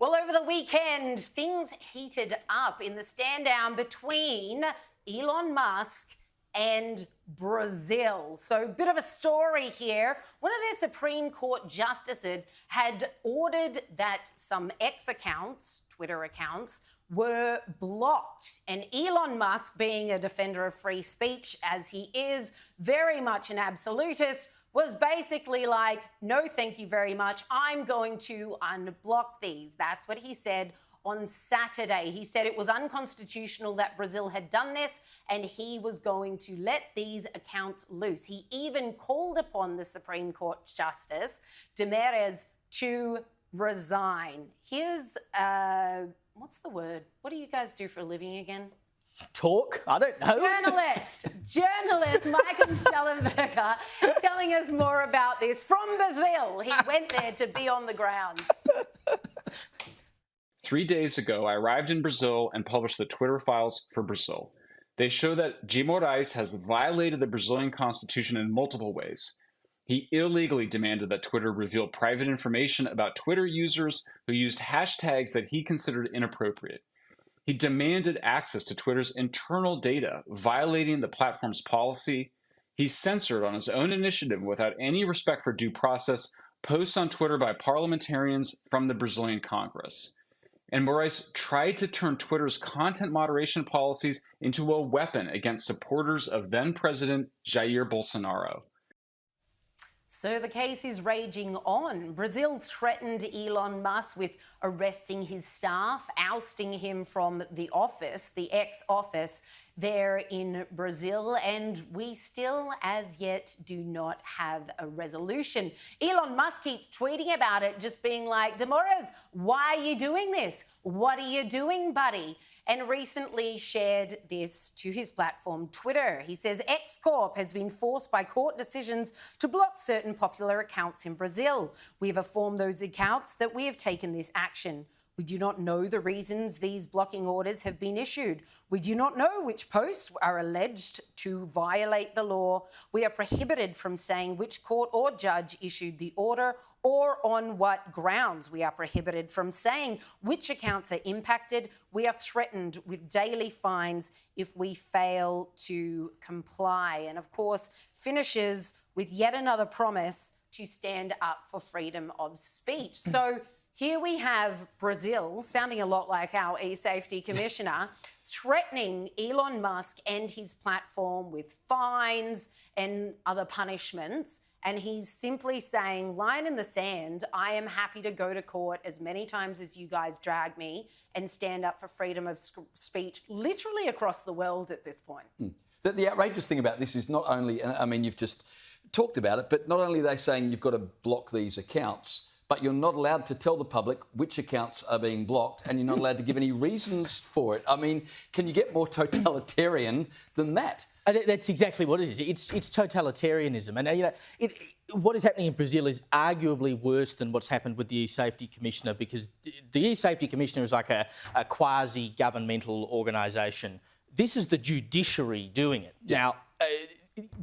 Well, over the weekend, things heated up in the stand down between Elon Musk and Brazil. So, bit of a story here. One of their Supreme Court justices had ordered that some X accounts, Twitter accounts, were blocked. And Elon Musk, being a defender of free speech, as he is very much an absolutist, was basically like, no, thank you very much. I'm going to unblock these. That's what he said on Saturday. He said it was unconstitutional that Brazil had done this and he was going to let these accounts loose. He even called upon the Supreme Court Justice, Damares, to resign. Here's, what's the word? What do you guys do for a living again? Talk? I don't know. Journalist Michael Schellenberger telling us more about this from Brazil. He went there to be on the ground. 3 days ago, I arrived in Brazil and published the Twitter files for Brazil. They show that G. Moraes has violated the Brazilian constitution in multiple ways. He illegally demanded that Twitter reveal private information about Twitter users who used hashtags that he considered inappropriate. He demanded access to Twitter's internal data, violating the platform's policy. He censored on his own initiative, without any respect for due process, posts on Twitter by parliamentarians from the Brazilian Congress. And Moraes tried to turn Twitter's content moderation policies into a weapon against supporters of then-President Jair Bolsonaro. So the case is raging on. Brazil threatened Elon Musk with arresting his staff, ousting him from the office, the ex-office there in Brazil, and we still, as yet, do not have a resolution. Elon Musk keeps tweeting about it, just being like, Damares, why are you doing this? What are you doing, buddy? And recently shared this to his platform, Twitter. He says, X Corp has been forced by court decisions to block certain popular accounts in Brazil. We have informed those accounts that we have taken this action. We do not know the reasons these blocking orders have been issued. We do not know which posts are alleged to violate the law. We are prohibited from saying which court or judge issued the order or on what grounds. We are prohibited from saying which accounts are impacted. We are threatened with daily fines if we fail to comply. And of course, finishes with yet another promise to stand up for freedom of speech. So here we have Brazil, sounding a lot like our e-safety commissioner, threatening Elon Musk and his platform with fines and other punishments. And he's simply saying, line in the sand, I am happy to go to court as many times as you guys drag me and stand up for freedom of speech literally across the world at this point. The outrageous thing about this is not only, I mean, you've just talked about it, but not only are they saying you've got to block these accounts, but you're not allowed to tell the public which accounts are being blocked, and you're not allowed to give any reasons for it. I mean, can you get more totalitarian than that? That's exactly what it is. It's totalitarianism. And, what is happening in Brazil is arguably worse than what's happened with the e-safety commissioner, because the e-safety commissioner is like a quasi-governmental organisation. This is the judiciary doing it. Yeah. Now,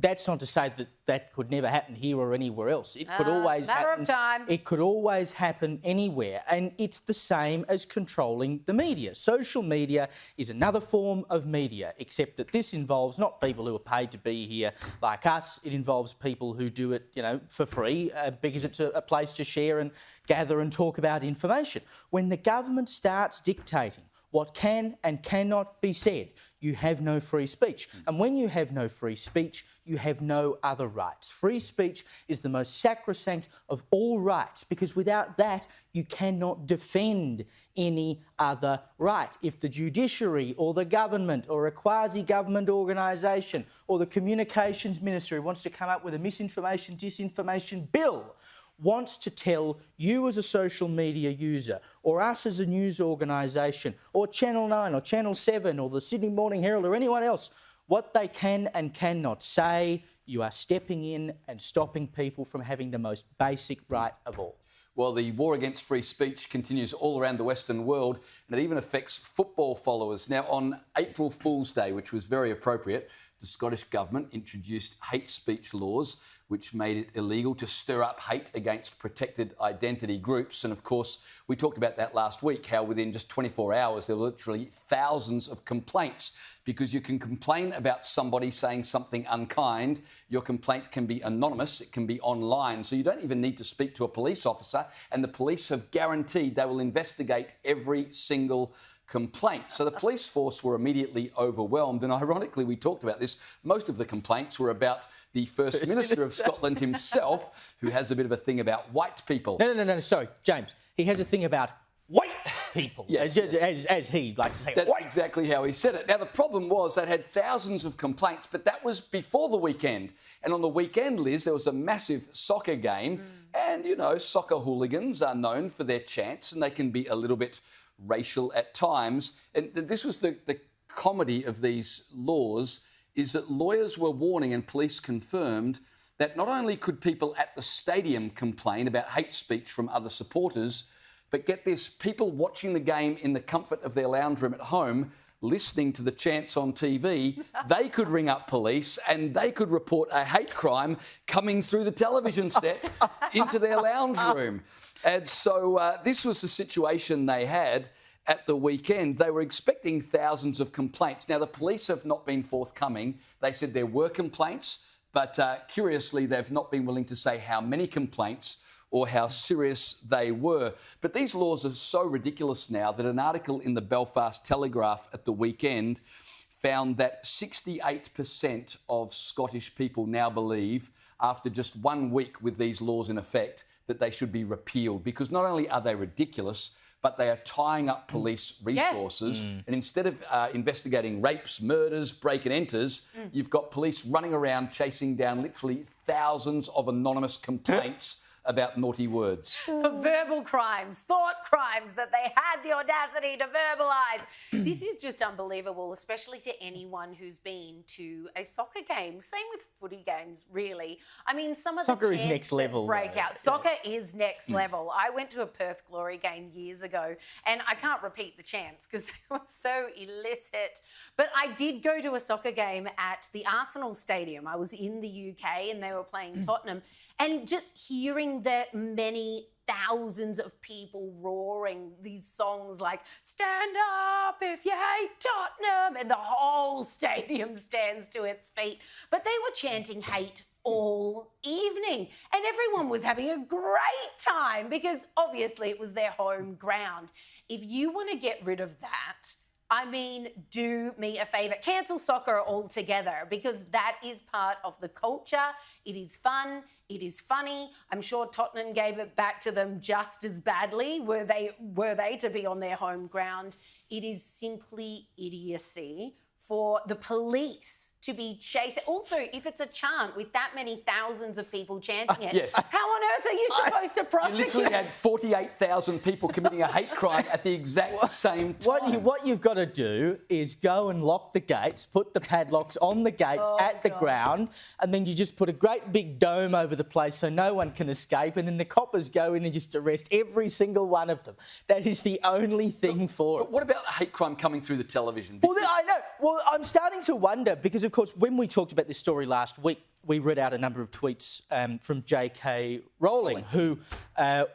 that's not to say that that could never happen here or anywhere else. It could always happen. Matter of time. It could always happen anywhere, and it's the same as controlling the media. Social media is another form of media, except that this involves not people who are paid to be here like us. It involves people who do it, for free because it's a place to share and gather and talk about information. When the government starts dictating what can and cannot be said, you have no free speech. And when you have no free speech, you have no other rights. Free speech is the most sacrosanct of all rights, because without that, you cannot defend any other right. If the judiciary or the government or a quasi-government organisation or the communications ministry wants to come up with a misinformation, disinformation bill, wants to tell you as a social media user, or us as a news organisation, or Channel 9 or Channel 7 or the Sydney Morning Herald or anyone else, what they can and cannot say, you are stepping in and stopping people from having the most basic right of all. Well, the war against free speech continues all around the Western world, and it even affects football followers. Now, on April Fool's Day, which was very appropriate, the Scottish Government introduced hate speech laws, which made it illegal to stir up hate against protected identity groups. And of course, we talked about that last week, how within just 24 hours, there were literally thousands of complaints, because you can complain about somebody saying something unkind. Your complaint can be anonymous, it can be online, so you don't even need to speak to a police officer, and the police have guaranteed they will investigate every single complaint. So the police force were immediately overwhelmed, and ironically, we talked about this, most of the complaints were about the First Minister of Scotland himself, who has a bit of a thing about white people. No, sorry, James. He has a thing about white people, yes. As he likes to say. That's exactly how he said it. Now, the problem was they had thousands of complaints, but that was before the weekend. And on the weekend, Liz, there was a massive soccer game. And, you know, soccer hooligans are known for their chants, and they can be a little bit racial at times. And this was the comedy of these laws, is that lawyers were warning and police confirmed that not only could people at the stadium complain about hate speech from other supporters, but get this, people watching the game in the comfort of their lounge room at home, listening to the chants on TV, they could ring up police and they could report a hate crime coming through the television set into their lounge room. And so this was the situation they had at the weekend. They were expecting thousands of complaints. Now, the police have not been forthcoming. They said there were complaints, but curiously, they've not been willing to say how many complaints or how serious they were. But these laws are so ridiculous now that an article in the Belfast Telegraph at the weekend found that 68% of Scottish people now believe, after just 1 week with these laws in effect, that they should be repealed, because not only are they ridiculous, but they are tying up police resources. And instead of investigating rapes, murders, break and enters, you've got police running around chasing down literally thousands of anonymous complaints about naughty words. For verbal crimes, thought crimes that they had the audacity to verbalise. This is just unbelievable, especially to anyone who's been to a soccer game. Same with footy games, really. I mean, some of Soccer the is next level, break though. out. Soccer is next level. I went to a Perth Glory game years ago, and I can't repeat the chants because they were so illicit. But I did go to a soccer game at the Arsenal Stadium. I was in the UK and they were playing Tottenham. And just hearing the many thousands of people roaring these songs like "Stand Up If You Hate Tottenham," and the whole stadium stands to its feet. But they were chanting hate all evening, and everyone was having a great time because obviously it was their home ground. If you want to get rid of that, I mean, do me a favour, cancel soccer altogether, because that is part of the culture. It is fun. It is funny. I'm sure Tottenham gave it back to them just as badly, were they to be on their home ground. It is simply idiocy for the police to be chasing. Also, if it's a chant with that many thousands of people chanting it, yes. how on earth are you supposed to prosecute? You literally had 48,000 people committing a hate crime at the exact same time. What you've got to do is go and lock the gates, put the padlocks on the gates at the ground, and then you just put a great big dome over the place so no one can escape, and then the coppers go in and just arrest every single one of them. That is the only thing for it. But what about hate crime coming through the television? Well, I know. Well, I'm starting to wonder because, of course, when we talked about this story last week, we read out a number of tweets from J.K. Rowling, who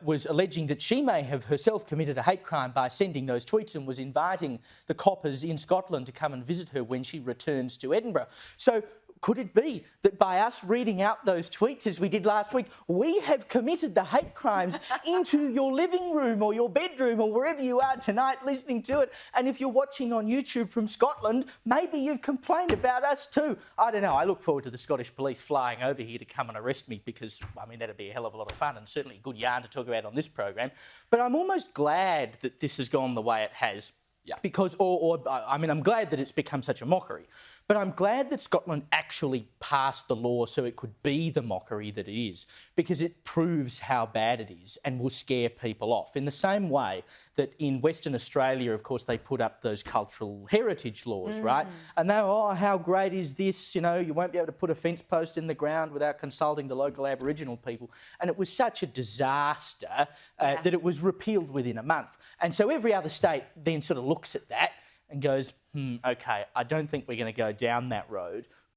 was alleging that she may have herself committed a hate crime by sending those tweets and was inviting the coppers in Scotland to come and visit her when she returns to Edinburgh. So could it be that by us reading out those tweets as we did last week, we have committed the hate crimes into your living room or your bedroom or wherever you are tonight listening to it? And if you're watching on YouTube from Scotland, maybe you've complained about us too. I don't know. I look forward to the Scottish police flying over here to come and arrest me because, I mean, that'd be a hell of a lot of fun and certainly a good yarn to talk about on this program. But I'm almost glad that this has gone the way it has. Yeah. Because, I mean, I'm glad that it's become such a mockery. But I'm glad that Scotland actually passed the law so it could be the mockery that it is, because it proves how bad it is and will scare people off. In the same way that in Western Australia, of course, they put up those cultural heritage laws, right? And they were, how great is this? You know, you won't be able to put a fence post in the ground without consulting the local Aboriginal people. And it was such a disaster that it was repealed within a month. And so every other state then sort of looks at that and goes, OK, I don't think we're going to go down that road.